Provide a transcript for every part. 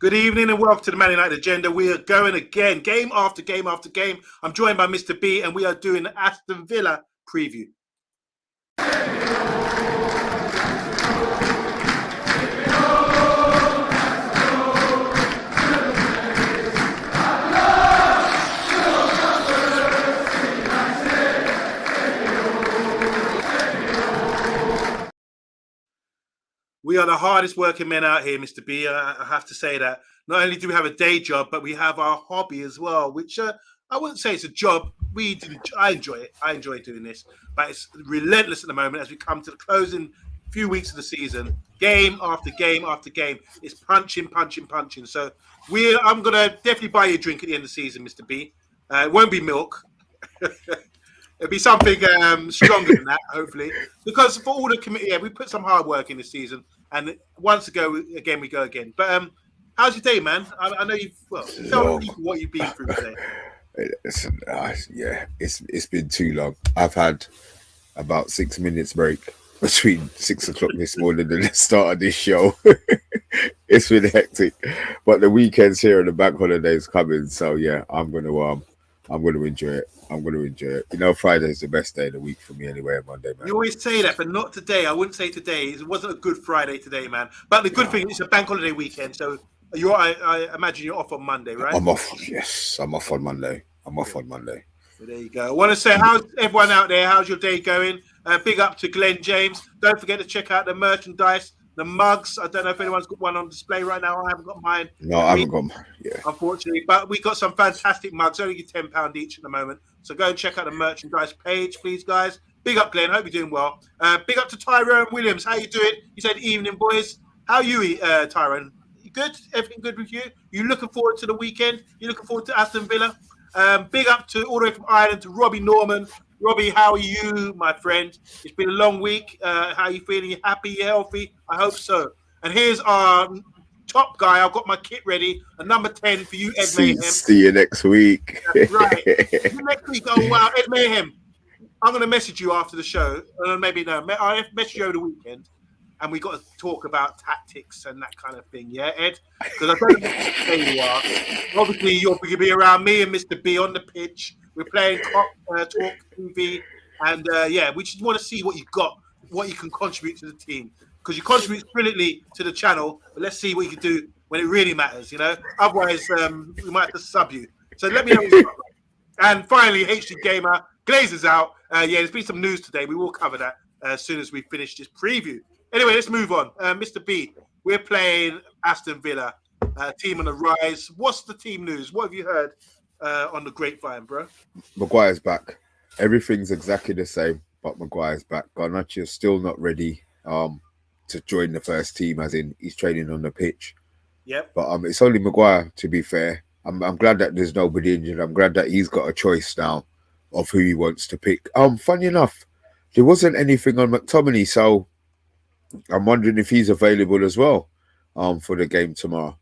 Good evening and welcome to the Man United Agenda. We are going again, game after game after game. I'm joined by Mr. B and we are doing the Aston Villa preview. We are the hardest working men out here, Mr. B. I have to say that. Not only do we have a day job, but we have our hobby as well, which I wouldn't say it's a job. I enjoy it. I enjoy doing this, but it's relentless at the moment as we come to the closing few weeks of the season. Game after game after game. It's punching. So I'm going to definitely buy you a drink at the end of the season, Mr. B. It won't be milk. It'll be something stronger than that, hopefully, because for all the committee, we put some hard work in this season, and once ago again we go again. But how's your day, man? I know tell people what you've been through today. It's been too long. I've had about 6 minutes break between 6 o'clock this morning and the start of this show. It's been hectic, but the weekend's here and the bank holiday's coming, so yeah, I'm gonna enjoy it. You know, Friday's the best day of the week for me anyway, Monday, man. You always say that, but not today. I wouldn't say today. It wasn't a good Friday today, man. But the good thing is it's a bank holiday weekend, so I imagine you're off on Monday, right? I'm off. Yes, I'm off on Monday. So there you go. I want to say, how's everyone out there? How's your day going? Big up to Glenn James. Don't forget to check out the merchandise, the mugs. I don't know if anyone's got one on display right now. I haven't got mine. No, I haven't got mine. Yeah. Unfortunately, but we got some fantastic mugs. Only £10 each at the moment. So go and check out the merchandise page, please, guys. Big up, Glenn. Hope you're doing well. Big up to Tyrone Williams. How you doing? He said, "Evening, boys." How are you, Tyrone? You good? Everything good with you? You looking forward to the weekend? You looking forward to Aston Villa? Big up to all the way from Ireland to Robbie Norman. Robbie, how are you, my friend? It's been a long week. How are you feeling? You happy? You healthy? I hope so. And here's our top guy. I've got my kit ready. A number 10 for you, Ed Mayhem. See you next week. That's right. Next week. Oh, wow. Ed Mayhem. I'm going to message you after the show. Maybe no. I'll message you over the weekend. And we got to talk about tactics and that kind of thing. Yeah, Ed? Because I don't know where you are. Obviously, you're going to be around me and Mr. B on the pitch. We're playing Talk TV. And, we just want to see what you got, what you can contribute to the team. Because you contribute brilliantly to the channel, but let's see what you can do when it really matters, you know? Otherwise, we might have to sub you. So let me know. And finally, HD Gamer, Glazer's out. There's been some news today. We will cover that as soon as we finish this preview. Anyway, let's move on. Mr. B, we're playing Aston Villa, team on the rise. What's the team news? What have you heard on the grapevine, bro? Maguire's back. Everything's exactly the same, but Maguire's back. Garnacho is still not ready to join the first team, as in he's training on the pitch. Yep. But it's only Maguire, to be fair. I'm glad that there's nobody injured. I'm glad that he's got a choice now of who he wants to pick. Funny enough, there wasn't anything on McTominay, so I'm wondering if he's available as well for the game tomorrow.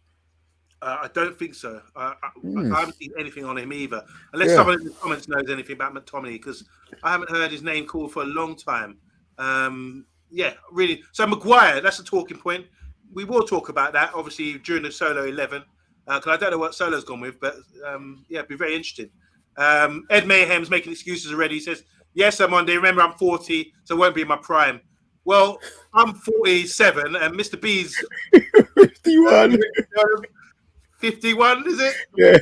I don't think so. I haven't seen anything on him either. Unless someone in the comments knows anything about McTominay, because I haven't heard his name called for a long time. Really. So Maguire, that's a talking point. We will talk about that, obviously, during the Solo 11, because I don't know what Solo's gone with, but it'd be very interesting. Ed Mayhem's making excuses already. He says, yes, I'm Monday. Remember, I'm 40, so it won't be in my prime. Well, I'm 47, and Mr. B's 51. 51, is it? Yeah.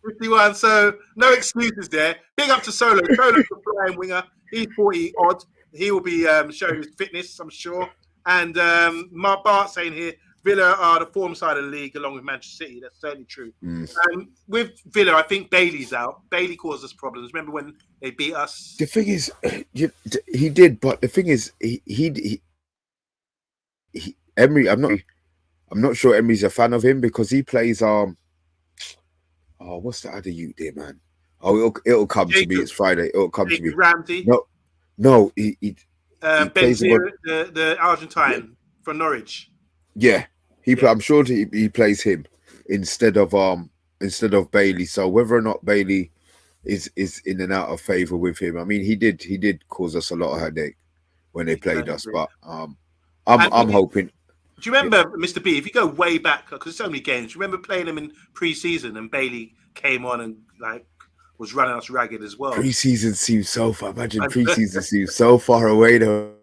51, so no excuses there. Big up to Solo. Solo's a flying winger. He's 40 odd. He will be showing his fitness, I'm sure. And Mark Bart saying here, Villa are the form side of the league along with Manchester City. That's certainly true. With Villa, I think Bailey's out. Bailey caused us problems. Remember when they beat us? The thing is, he did, but the thing is, he Emery. I'm not sure Emery's a fan of him because he plays what's the other youth there, man? It'll come to me. It's Friday. It'll come to me. Ramsey. No, he Benzema, the Argentine from Norwich. Yeah, I'm sure he plays him instead of Bailey. So whether or not Bailey is in and out of favour with him, I mean, he did cause us a lot of headache when they played us. But I'm hoping. Do you remember, Mr. B, if you go way back, because there's so many games, do you remember playing them in pre-season and Bailey came on and like was running us ragged as well? Pre-season seems so far. Imagine pre-season seems so far away though.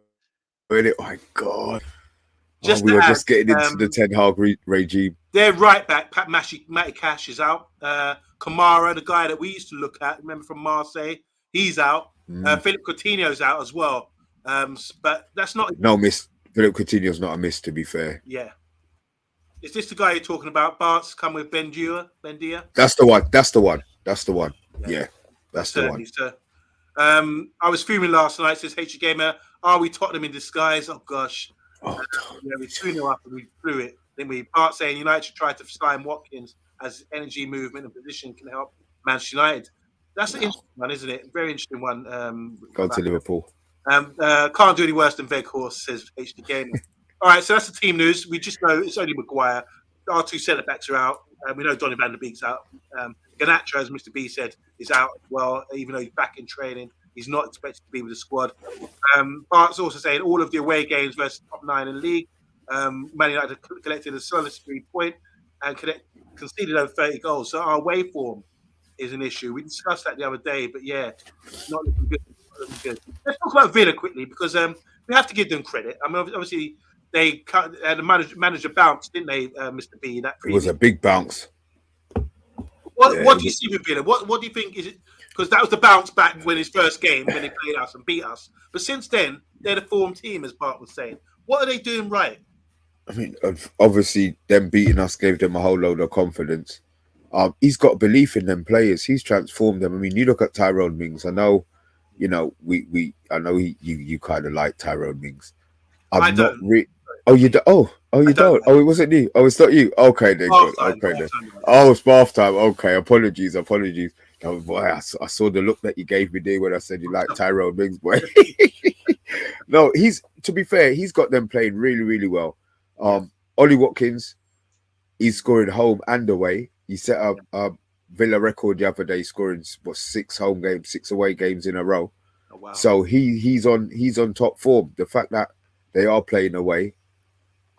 Oh my God. Just we to were add, just getting into the Ten Hag regime. Their right back, Matty Cash, is out. Kamara, the guy that we used to look at, remember from Marseille, he's out. Philip Coutinho's out as well. But that's not... No miss. Philip Coutinho's not a miss, to be fair. Yeah. Is this the guy you're talking about? Bart's come with Bendia? That's the one. That's the one. That's the one. Yeah, that's the one. Sir. I was fuming last night, says HG Gamer. Are we Tottenham in disguise? Oh, gosh. Oh, we 2-0 up and we blew it. Then we Bart saying United should try to sign Watkins as energy, movement, and position can help Manchester United. That's an interesting one, isn't it? Very interesting one. Go to Liverpool. Can't do any worse than Veghorst, says HG Gamer. All right, so that's the team news. We just know it's only Maguire. Our two centre backs are out. We know Donny van der Beek's out. Garnacho, as Mr. B said, is out as well, even though he's back in training. He's not expected to be with the squad. Bart's also saying all of the away games versus top 9 in the league. Man United collected a solitary point and conceded over 30 goals. So our away form is an issue. We discussed that the other day, but yeah, not looking good. Let's talk about Villa quickly because we have to give them credit. I mean, obviously they had a manager bounce, didn't they, Mr. B? That it was a big bounce. What do you see with Villa? What do you think is it? Because that was the bounce back when his first game when they played us and beat us. But since then, they're the form team, as Bart was saying. What are they doing right? I mean, obviously, them beating us gave them a whole load of confidence. He's got belief in them players. He's transformed them. I mean, you look at Tyrone Mings. I know, you know, I know you kind of like Tyrone Mings. I don't. Oh, you do? Oh, you don't. Oh, it wasn't you. Oh, it's not you. Okay, then. Good. Okay, then. Oh, it's bath time. Okay, apologies. Oh, boy, I saw the look that you gave me there when I said you like Tyrone Mings, boy. No, to be fair, he's got them playing really, really well. Ollie Watkins, he's scoring home and away. He set up a Villa record the other day, scoring 6 away games in a row. Oh, wow. So he's on top form. The fact that they are playing away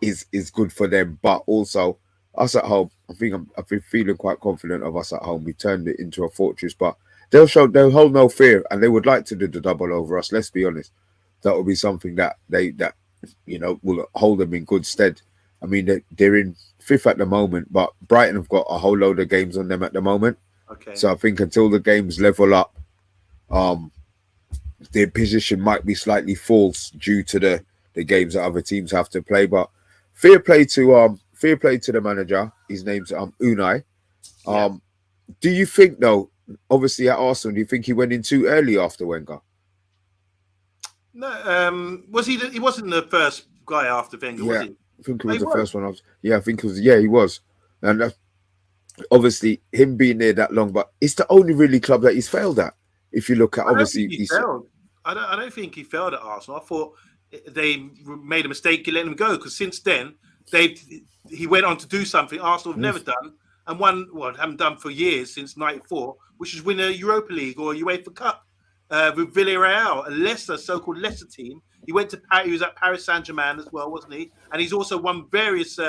is good for them, but also us at home. I've been feeling quite confident of us at home. We turned it into a fortress, but they'll hold no fear, and they would like to do the double over us. Let's be honest, that will be something that will hold them in good stead. I mean, they're in 5th at the moment, but Brighton have got a whole load of games on them at the moment. Okay. So I think until the games level up, their position might be slightly false due to the games that other teams have to play. But fair play to the manager. His name's Unai. Do you think though, obviously at Arsenal, do you think he went in too early after Wenger? No, was he? He wasn't the first guy after Wenger, was he? I think he was the first one. I think it was. Yeah, he was. And obviously him being there that long, but it's the only really club that he's failed at. If you look at, obviously, he failed. I don't think he failed at Arsenal. I thought they made a mistake letting him go because since then he went on to do something Arsenal have never done and haven't done for years since '94, which is win a Europa League or a UEFA Cup with Villarreal, a so-called Leicester team. He went to Paris. He was at Paris Saint-Germain as well, wasn't he? And he's also won various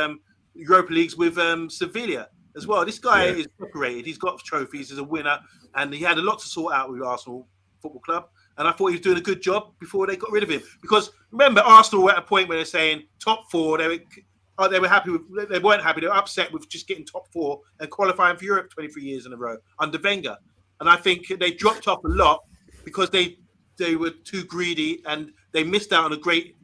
Europa Leagues with Sevilla as well. This guy is decorated. He's got trophies. He's a winner, and he had a lot to sort out with Arsenal Football Club. And I thought he was doing a good job before they got rid of him. Because remember, Arsenal were at a point where they're saying top 4. They were happy with. They weren't happy. They were upset with just getting top 4 and qualifying for Europe 23 years in a row under Wenger. And I think they dropped off a lot because they were too greedy and they missed out on a great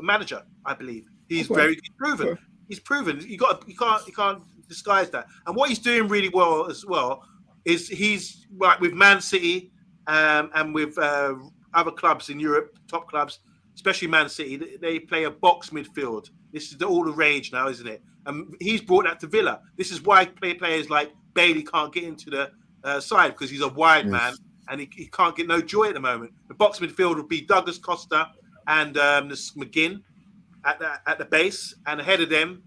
manager. I believe he's very proven. He's proven. You can't disguise that. And what he's doing really well as well is he's like with Man City. And with other clubs in Europe, top clubs, especially Man City, they play a box midfield. This is all the rage now, isn't it? And he's brought that to Villa. This is why players like Bailey can't get into the side because he's a wide man and he can't get no joy at the moment. The box midfield would be Douglas Costa and McGinn at the base, and ahead of them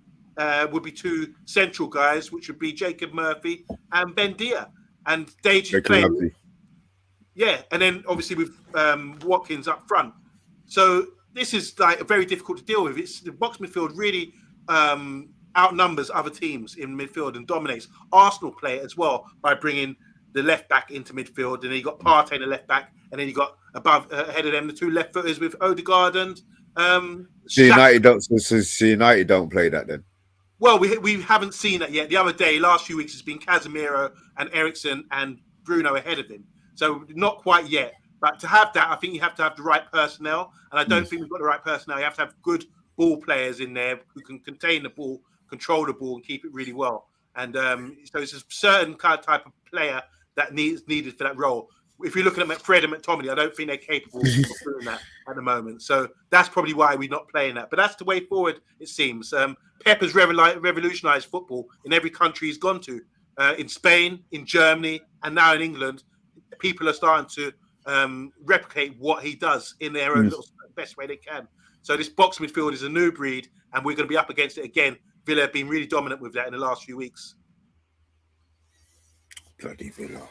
would be 2 central guys, which would be Jacob Murphy and Bendia. And they just play. Yeah, and then obviously with Watkins up front. So this is like very difficult to deal with. It's the box midfield really outnumbers other teams in midfield and dominates. Arsenal play it as well by bringing the left back into midfield, and then you got Partey in the left back, and then you got above ahead of them the two left footers with Odegaard and United don't play that then. Well, we haven't seen that yet. The other day, last few weeks, it's been Casemiro and Eriksen and Bruno ahead of him. So not quite yet. But to have that, I think you have to have the right personnel. And I don't think we've got the right personnel. You have to have good ball players in there who can contain the ball, control the ball, and keep it really well. And so it's a certain kind of type of player that needed for that role. If you're looking at Fred and McTominay, I don't think they're capable of doing that at the moment. So that's probably why we're not playing that. But that's the way forward, it seems. Pep has revolutionized football in every country he's gone to. In Spain, in Germany, and now in England, people are starting to replicate what he does in their own little best way they can. So this box midfield is a new breed, and we're going to be up against it again. Villa have been really dominant with that in the last few weeks. Bloody Villa.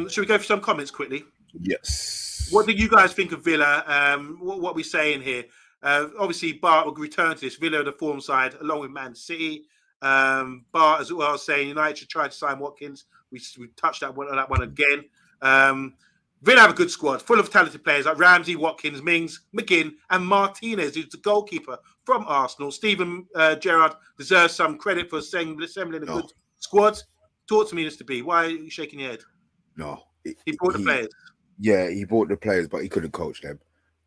Should we go for some comments quickly? Yes. What do you guys think of Villa? What are we saying here? Obviously, Bart will return to this. Villa, the form side, along with Man City. Bart as well saying United should try to sign Watkins. We touched that one again. Villa have a good squad, full of talented players like Ramsey, Watkins, Mings, McGinn, and Martinez, who's the goalkeeper from Arsenal. Steven Gerrard deserves some credit for assembling a good squad. Talk to me, Mr. B. Why are you shaking your head? No. He bought the players. Yeah, he bought the players, but he couldn't coach them.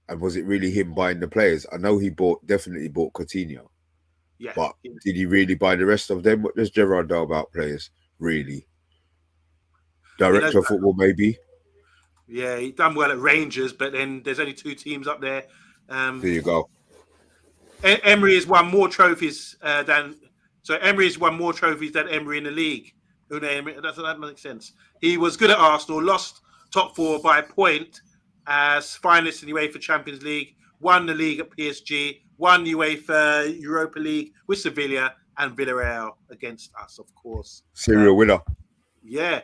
And was it really him buying the players? I know he definitely bought Coutinho. Yeah. But did he really buy the rest of them? What does Gerrard know about players, really? Director of football, maybe? Yeah, he done well at Rangers, but then there's only two teams up there. There you go. Emery has won more trophies than Emery in the league. That makes sense. He was good at Arsenal, lost top four by a point as finalists in the UEFA Champions League, won the league at PSG, won UEFA Europa League with Sevilla and Villarreal against us, of course. Serial winner. Yeah.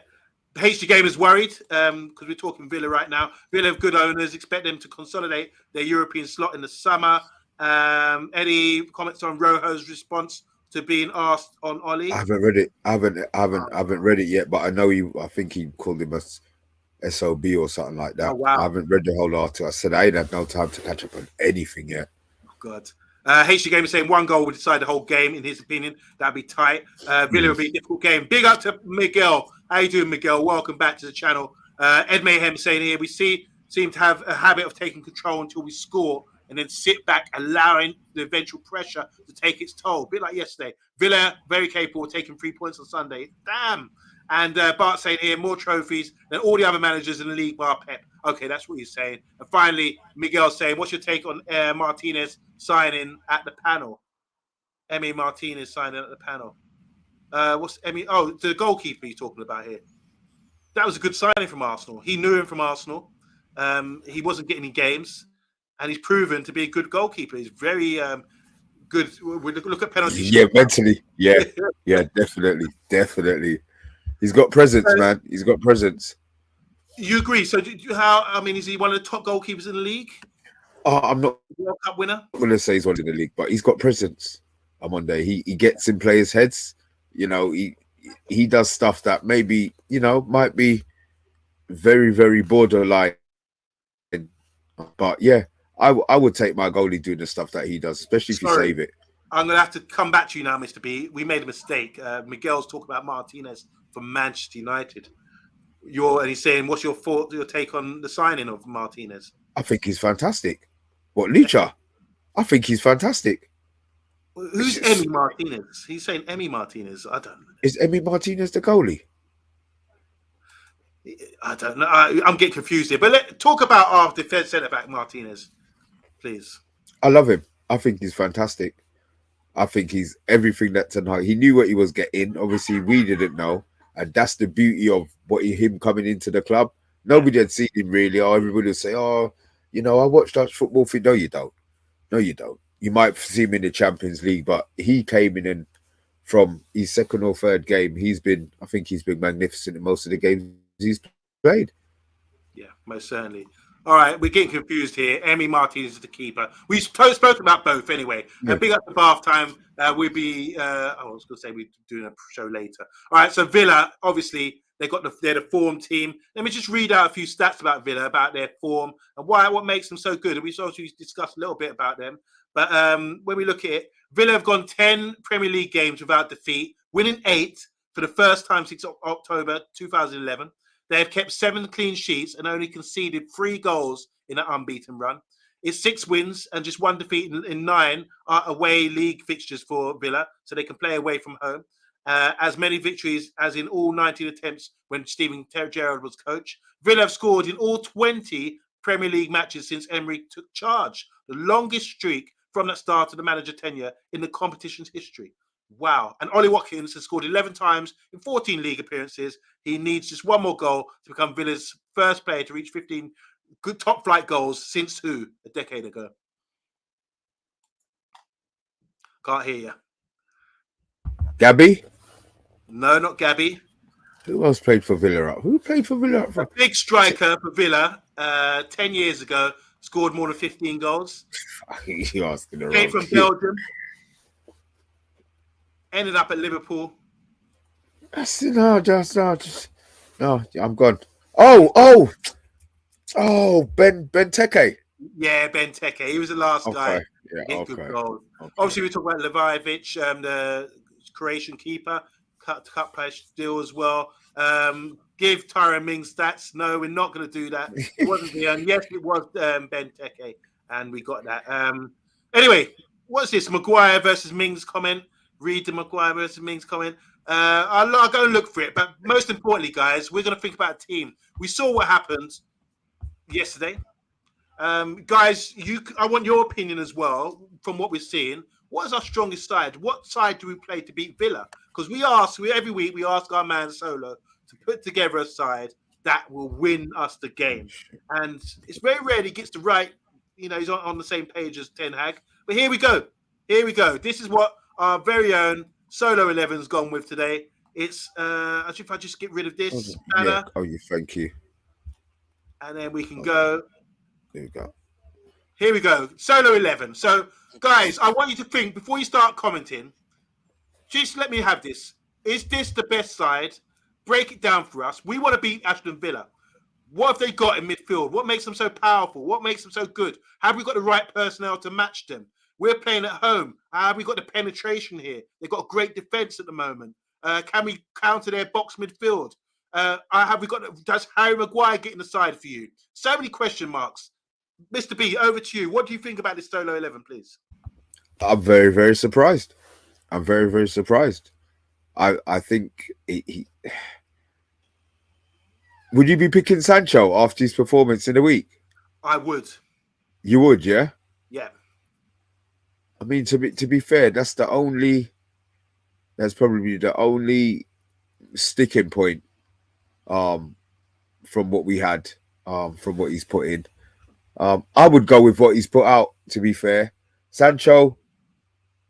HG Game is worried because we're talking Villa right now. Villa have good owners, expect them to consolidate their European slot in the summer. Any comments on Rojo's response to being asked on Oli? I haven't read it. I haven't read it yet, but I know I think he called him a SOB or something like that. Oh, wow. I haven't read the whole article. I said I ain't had no time to catch up on anything yet. Oh, God. HG Game is saying one goal would decide the whole game, in his opinion. That'd be tight. Villa would be a difficult game. Big up to Miguel. How you doing, Miguel? Welcome back to the channel. Ed Mayhem saying here, we seem to have a habit of taking control until we score and then sit back, allowing the eventual pressure to take its toll. A bit like yesterday. Villa, very capable of taking 3 points on Sunday. Damn. And Bart saying here, more trophies than all the other managers in the league bar Pep. Okay, that's what he's saying. And finally, Miguel saying, what's your take on Martinez signing at the panel? Emi Martinez signing at the panel. What's Emi? Oh, the goalkeeper he's talking about here. That was a good signing from Arsenal. He knew him from Arsenal. He wasn't getting any games, and he's proven to be a good goalkeeper. He's very good. We look at penalties. Yeah, mentally. Yeah, yeah, definitely. He's got presence, man. He's got presence. You agree? So, is he one of the top goalkeepers in the league? I'm not World Cup winner. I'm going to say he's one in the league, but he's got presence. He gets in players' heads. You know, he does stuff that maybe, might be very, very borderline. But yeah, I would take my goalie doing the stuff that he does, especially if you save it. I'm going to have to come back to you now, Mr. B. We made a mistake. Miguel's talking about Martinez from Manchester United. And he's saying, what's your take on the signing of Martinez? I think he's fantastic. What, Lucha? I think he's fantastic. Who's Emi Martinez? He's saying Emi Martinez. I don't know. Is Emi Martinez the goalie? I don't know. I'm getting confused here. But let's talk about our defense centre-back, Martinez, please. I love him. I think he's fantastic. I think he's everything that tonight. He knew what he was getting. Obviously, we didn't know. And that's the beauty of him coming into the club. Nobody had seen him really. Everybody would say, I watched Dutch football. No, you don't. No, you don't. You might see him in the Champions League, but he came in and from his second or third game, I think he's been magnificent in most of the games he's played. Yeah, most certainly. All right, we're getting confused here. Emi Martinez is the keeper. We spoke about both anyway. Yeah. Big up the bath time. We'll be. I was going to say we're doing a show later. All right, so Villa, obviously, they're the form team. Let me just read out a few stats about Villa, about their form and what makes them so good. And we also discussed a little bit about them. But when we look at it, Villa have gone 10 Premier League games without defeat, winning 8 for the first time since October 2011. They have kept 7 clean sheets and only conceded 3 goals in an unbeaten run. It's 6 wins and just 1 defeat in 9 away league fixtures for Villa, so they can play away from home. As many victories as in all 19 attempts when Steven Gerrard was coach. Villa have scored in all 20 Premier League matches since Emery took charge, the longest streak from that start of the manager tenure in the competition's history. Wow. And Ollie Watkins has scored 11 times in 14 league appearances. He needs just 1 more goal to become Villa's first player to reach 15 good top flight goals since who? A decade ago. Can't hear you. Gabby? No, not Gabby. Who else played for Villa? Who played for Villa? A big striker for Villa 10 years ago, scored more than 15 goals. You're asking the Came wrong from kid. Belgium. Ended up at Liverpool. No, I'm gone. Ben Teke. Yeah, Ben Teke. He was the last guy. Yeah, Hit good goal. Obviously, we talk about Levajevic, the Croatian keeper, cut price deal as well. Give Tyrone Mings stats. No, we're not going to do that. It wasn't the yes, it was Ben Teke, and we got that. Anyway, what's this? Maguire versus Mings comment. Read the Maguire versus Mings comment. I'll go and look for it. But most importantly, guys, we're going to think about a team. We saw what happened yesterday. Guys, I want your opinion as well from what we're seeing. What is our strongest side? What side do we play to beat Villa? Because every week we ask our man Solo to put together a side that will win us the game. And it's very rare he gets the right, he's on the same page as Ten Hag. But here we go. This is what our very own Solo 11's gone with today. It's if I just get rid of this banner. Thank you. And then we can go. There you go. Here we go. Solo 11. So, guys, I want you to think before you start commenting. Just let me have this. Is this the best side? Break it down for us. We want to beat Aston Villa. What have they got in midfield? What makes them so powerful? What makes them so good? Have we got the right personnel to match them? We're playing at home. Have we got the penetration here? They've got great defense at the moment. Can we counter their box midfield? Does Harry Maguire get in the side for you? So many question marks. Mr. B, over to you. What do you think about this Solo 11, please? I'm very, very surprised. I'm very, very surprised. I think he would you be picking Sancho after his performance in the week? I would. You would, yeah? Yeah. I mean, to be fair, that's probably the only sticking point from what we had, from what he's put in. I would go with what he's put out, to be fair. Sancho,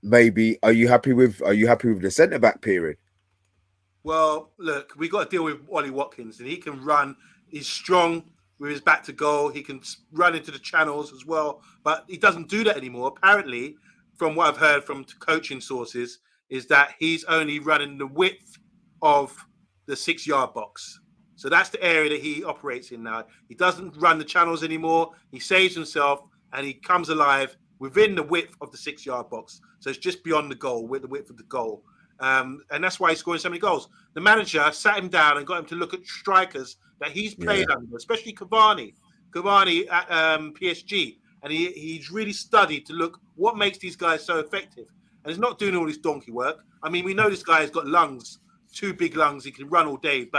maybe. Are you happy with the centre back period? Well, look, we got to deal with Ollie Watkins, and he can run. He's strong with his back to goal. He can run into the channels as well, but he doesn't do that anymore. Apparently, from what I've heard from coaching sources, is that he's only running the width of the 6-yard box. So that's the area that he operates in now. He doesn't run the channels anymore. He saves himself, and he comes alive within the width of the 6-yard box. So it's just beyond the goal, with the width of the goal. And that's why he's scoring so many goals. The manager sat him down and got him to look at strikers that he's played under, especially Cavani at PSG. And he's really studied to look what makes these guys so effective. And he's not doing all this donkey work. I mean, we know this guy has got lungs, 2 big lungs. He can run all day,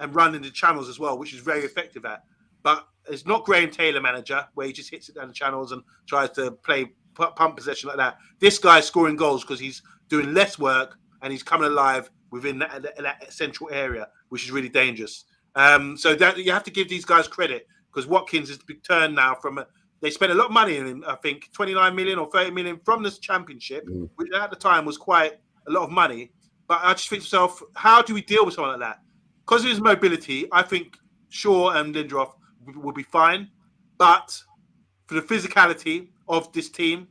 and run into channels as well, which is very effective at. But it's not Graham Taylor manager, where he just hits it down the channels and tries to play pump possession like that. This guy's scoring goals because he's doing less work and he's coming alive within that central area, which is really dangerous. So that you have to give these guys credit, because Watkins has turned now from they spent a lot of money in him, I think 29 million or 30 million from this championship, which at the time was quite a lot of money. But I just think to myself, how do we deal with someone like that? Because of his mobility, I think Shaw and Lindelof will be fine. But for the physicality of this team,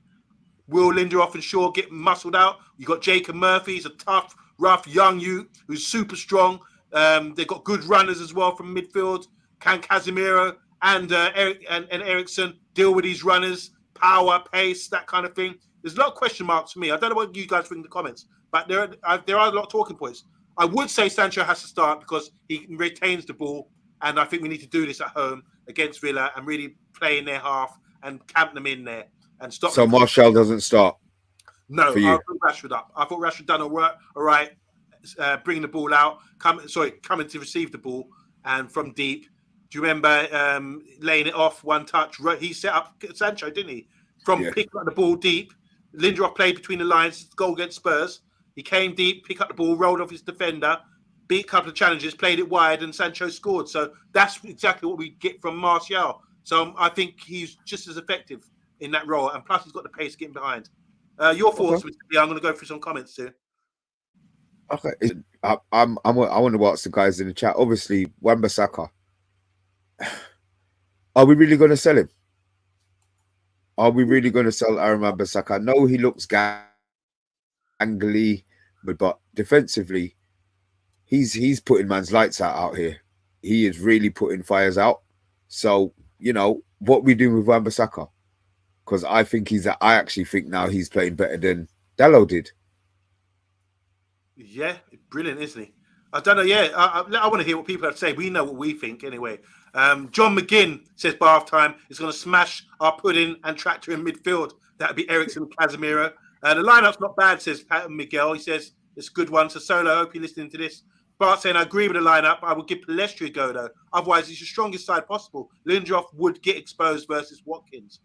will Lindelof and Shaw get muscled out? You got Jacob Murphy, he's a tough, rough young youth who's super strong. They've got good runners as well from midfield. Can Casemiro and Ericsson deal with these runners? Power, pace, that kind of thing. There's a lot of question marks for me. I don't know what you guys think in the comments, but there are a lot of talking points. I would say Sancho has to start because he retains the ball, and I think we need to do this at home against Villa and really play in their half and camp them in there and stop. So Martial doesn't start. No, I put Rashford up. I thought Rashford done all right, bringing the ball out, coming to receive the ball and from deep. Do you remember laying it off one touch? He set up Sancho, didn't he? From picking up the ball deep. Lindelof played between the lines, goal against Spurs. He came deep, picked up the ball, rolled off his defender, beat a couple of challenges, played it wide, and Sancho scored. So that's exactly what we get from Martial. So I think he's just as effective in that role, and plus he's got the pace getting behind. Your thoughts, Mr. B? I'm going to go through some comments too. Okay, I want to ask the guys in the chat. Obviously, Wan-Bissaka. Are we really going to sell him? Are we really going to sell Aaron Wan-Bissaka? I know he looks gangly, but defensively, he's putting man's lights out here. He is really putting fires out. So, you know, what we do with Wan-Bissaka? Because I actually think now he's playing better than Dalot did. Yeah, brilliant, isn't he? I don't know. Yeah, I want to hear what people have to say. We know what we think anyway. John McGinn says by half time is going to smash our pudding and tractor in midfield. That would be Ericsson and Casemiro. The lineup's not bad, says Pat Miguel. He says it's a good one. So Solo, I hope you're listening to this. Bart saying I agree with the lineup. I would give Palestri a go though. Otherwise, it's your strongest side possible. Lindelof would get exposed versus Watkins.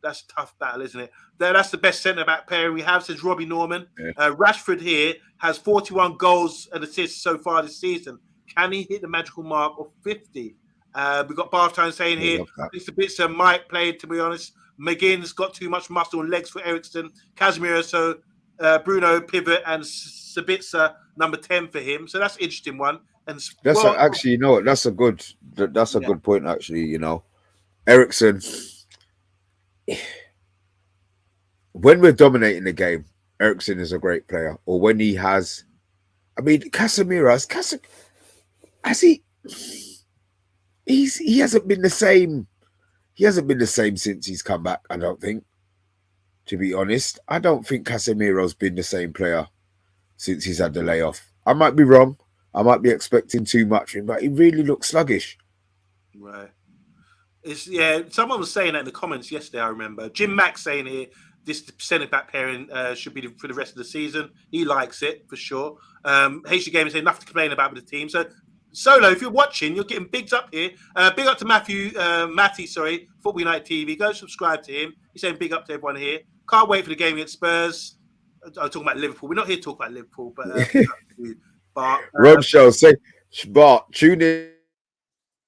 That's a tough battle, isn't it? That's the best centre-back pairing we have, says Robbie Norman. Yeah. Rashford here has 41 goals and assists so far this season. Can he hit the magical mark of 50? We've got Bartine saying here, it's a bit Mike played, to be honest. McGinn's got too much muscle and legs for Ericsson. Casemiro, so Bruno, pivot, and Sabitzer, number 10 for him. So that's an interesting one. And that's actually, you know what, that's a good point, actually, you know. Ericsson... When we're dominating the game, Ericsson is a great player. Or when he has, I mean, Casemiro has he hasn't been the same. He hasn't been the same since he's come back. I don't think. To be honest, I don't think Casemiro's been the same player since he's had the layoff. I might be wrong. I might be expecting too much from him, but he really looks sluggish. Right. Someone was saying that in the comments yesterday, I remember. Jim Mack saying here, this centre-back pairing should be for the rest of the season. He likes it, for sure. HG Gaming saying nothing to complain about with the team. So, Solo, if you're watching, you're getting bigs up here. Big up to Matty, Football United TV. Go subscribe to him. He's saying big up to everyone here. Can't wait for the game against Spurs. I'm talking about Liverpool. We're not here to talk about Liverpool, but... Rob Show, say, Bart, tune in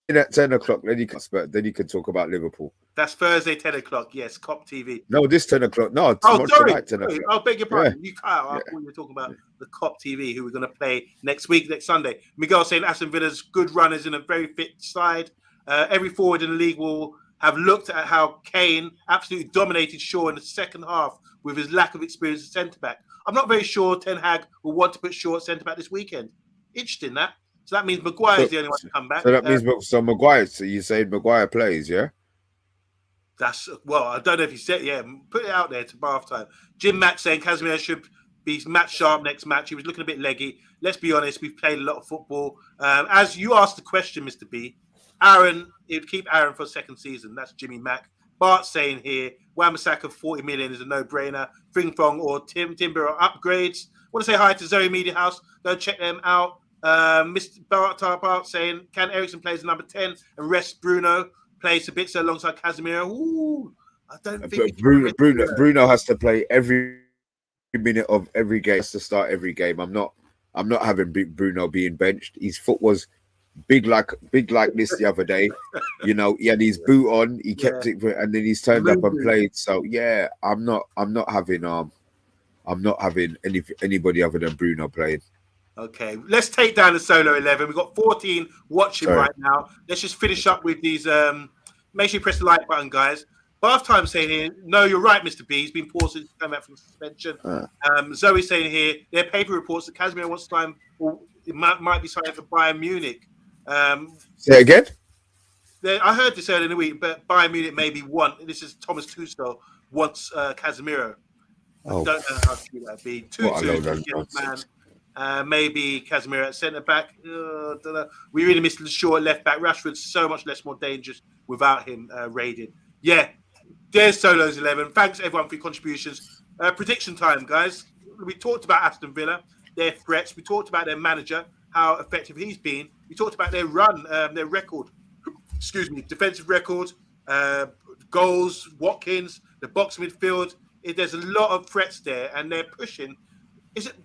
at 10 o'clock, then you can talk about Liverpool. That's Thursday, 10 o'clock. Yes, COP TV. No, this 10 o'clock. No, tonight, 10 o'clock. I beg your pardon. You cut out. I thought you were talking about the COP TV, who we're going to play next Sunday. Miguel saying Aston Villa's good runners in a very fit side. Every forward in the league will have looked at how Kane absolutely dominated Shaw in the second half with his lack of experience at centre-back. I'm not very sure Ten Hag will want to put Shaw at centre-back this weekend. Interesting, that. So that means Maguire's the only one to come back. So that means Maguire. So you saying Maguire plays, yeah? I don't know if he said, put it out there to half time. Jim Mack saying Casemiro should be match sharp next match. He was looking a bit leggy. Let's be honest, we've played a lot of football. As you asked the question, Mr. B, it would keep Aaron for a second season. That's Jimmy Mack. Bart saying here, Wan-Bissaka 40 million is a no-brainer. Fring Fong or Timber are upgrades. Want to say hi to Zoe Media House. Go check them out. Mr. Bart saying, can Ericsson play as number 10 and rest Bruno? Play Sabitzer alongside Casemiro. Ooh, I don't think Bruno has to play every minute of every game. He has to start every game. I'm not having Bruno being benched. His foot was big like this the other day. You know, he had his boot on. He kept it, and then he's turned up and played. So yeah, I'm not having anybody other than Bruno playing. Okay, let's take down the Solo 11. We've got 14 watching right now. Let's just finish up with these Make sure you press the like button, guys. Bath time saying here, no, you're right, Mr. B. He's been paused since coming back from suspension. Zoe saying here, there are paper reports that Casemiro wants to sign, or it might be signing for Bayern Munich. Say it again. I heard this earlier in the week, but Bayern Munich maybe want. This is Thomas Tuchel wants Casemiro. I don't know how true that'd be. Tuchel, man. Maybe Casemiro at centre back. Don't know. We really missed the short left back. Rashford's so much less more dangerous without him raiding. Yeah, there's Solo's 11. Thanks everyone for your contributions. Prediction time, guys. We talked about Aston Villa, their threats. We talked about their manager, how effective he's been. We talked about their run, their record. Excuse me, defensive record, goals, Watkins, the box midfield. There's a lot of threats there, and they're pushing.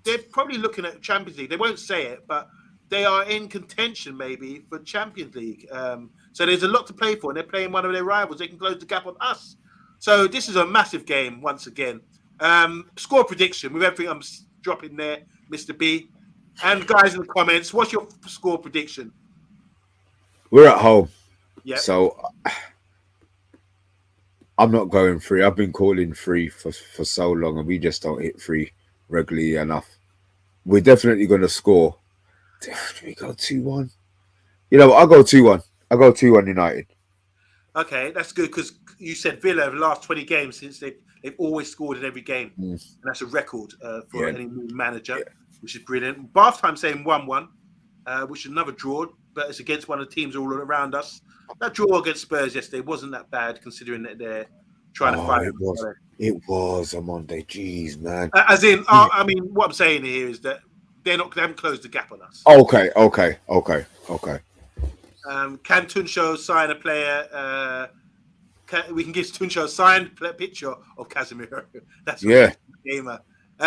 They're probably looking at Champions League. They won't say it, but they are in contention maybe for Champions League. So there's a lot to play for, and they're playing one of their rivals. They can close the gap on us. So this is a massive game once again. Score prediction with everything I'm dropping there, Mr. B. And guys in the comments, what's your score prediction? We're at home. Yeah. So I'm not going 3. I've been calling 3 for so long, and we just don't hit 3 regularly enough. We're definitely going to score. Do we go 2-1? You know what? I'll go 2-1. I'll go 2-1 United. Okay, that's good because you said Villa the last 20 games since they've always scored in every game. And that's a record for any new manager, which is brilliant. Bath time saying 1-1, which is another draw, but it's against one of the teams all around us. That draw against Spurs yesterday wasn't that bad considering that they're trying to fight. It was on Monday. Jeez, man. As in, I mean, what I'm saying here is that they haven't closed the gap on us. Okay. Can Tuncho sign a player? We can give Tuncho a signed picture of Casemiro. That's gamer.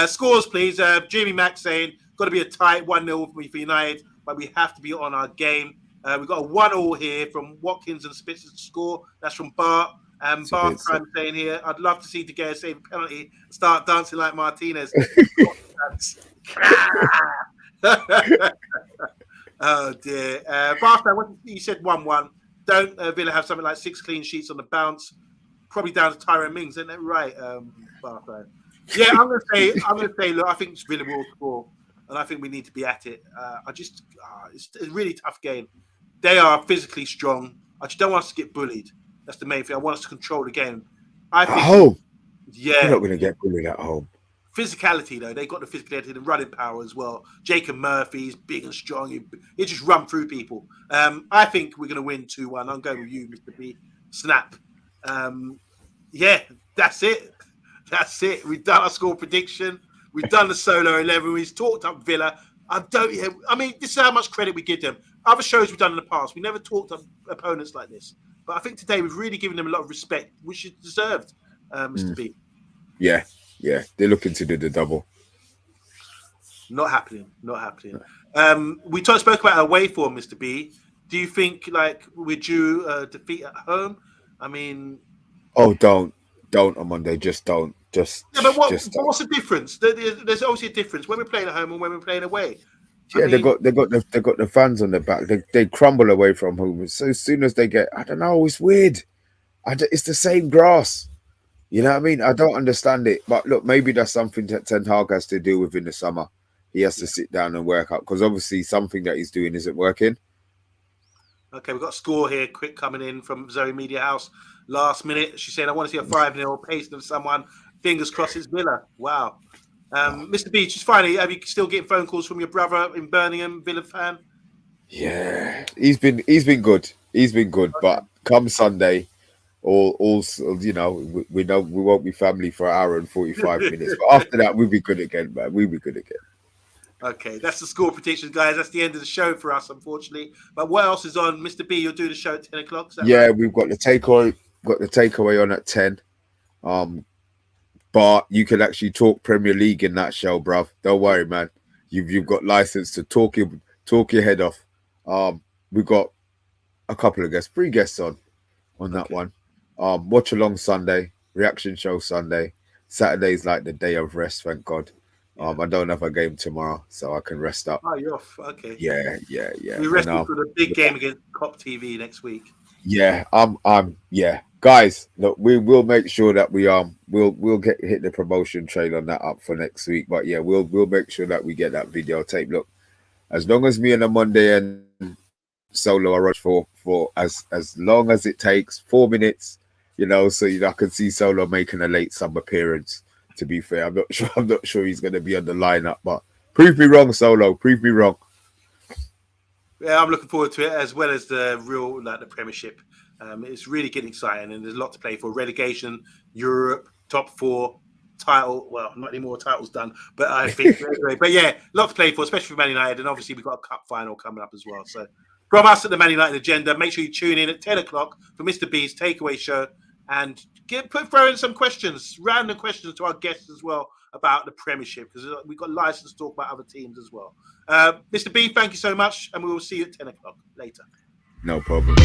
Scores, please. Jimmy Mack saying, got to be a tight 1-0 for United, but we have to be on our game. We've got a 1-1 here from Watkins and Spitzer to score. That's from Bart. Bart time saying here, I'd love to see De Gea save a penalty and start dancing like Martinez. Oh dear. Bart, you said 1-1. Don't Villa have something like 6 clean sheets on the bounce? Probably down to Tyrone Mings, isn't that right, Bart? Yeah, I'm gonna say. Look, I think Villa will score, and I think we need to be at it. It's a really tough game. They are physically strong. I just don't want us to get bullied. That's the main thing. I want us to control the game. I think, at home? Yeah. We're not going to get bullied at home. Physicality, though. They got the physicality and running power as well. Jacob Murphy's big and strong. He just run through people. I think we're going to win 2-1. I'm going with you, Mr. B. Snap. Yeah, that's it. That's it. We've done our score prediction. We've done the solo 11. We've talked up Villa. I mean, this is how much credit we give them. Other shows we've done in the past, we never talked up opponents like this. But I think today we've really given them a lot of respect, which is deserved, Mr. B. Yeah. They're looking to do the double. Not happening. We spoke about away form, Mr. B. Do you think we're due defeat at home? I mean, don't on Monday. Just don't. But what's the difference? There's obviously a difference when we're playing at home and when we're playing away. Yeah, they got the fans on their back. They crumble away from home. So as soon as they get, I don't know, it's weird. It's the same grass. You know what I mean? I don't understand it. But look, maybe that's something that Ten Hag has to deal with in the summer. He has to sit down and work out because obviously something that he's doing isn't working. Okay, we've got a score here, quick coming in from Zoe Media House. Last minute, she's saying, I want to see a 5-0 pace of someone. Fingers crossed it's Villa. Wow. Mr. B, just finally, are you still getting phone calls from your brother in Birmingham, Villa fan? Yeah, he's been good. Okay. But come Sunday, all you know, we know we won't be family for an hour and 45 minutes. But after that, we'll be good again, man. We'll be good again. Okay, that's the score predictions, guys. That's the end of the show for us, unfortunately. But what else is on? Mr. B, you'll do the show at 10 o'clock. Yeah, right? We've got the takeaway on at 10. But you can actually talk Premier League in that show, bruv. Don't worry, man. You've got license to talk your head off. We've got a couple of guests, 3 guests on that one. Watch along Sunday, reaction show Sunday. Saturday's like the day of rest, thank God. I don't have a game tomorrow, so I can rest up. Oh, you're off. Okay. Yeah. We're resting for the big game against Cop TV next week. Yeah, yeah. Guys, look, we will make sure that we'll hit the promotion trail on that up for next week. But yeah, we'll make sure that we get that videotape. Look, as long as me and Monday and Solo are rush for as long as it takes, 4 minutes, so I can see Solo making a late sub appearance. To be fair, I'm not sure he's gonna be on the lineup, but prove me wrong, Solo. Prove me wrong. Yeah, I'm looking forward to it, as well as the the Premiership. It's really getting exciting, and there's a lot to play for. Relegation, Europe, top 4, title. Well, not any more titles done, but I think. But yeah, a lot to play for, especially for Man United, and obviously we've got a cup final coming up as well. So from us at the Man United Agenda, make sure you tune in at 10 o'clock for Mr. B's Takeaway Show, and throw in some questions, random questions to our guests as well about the Premiership, because we've got license to talk about other teams as well. Mr. B, thank you so much, and we will see you at 10 o'clock later. No problem.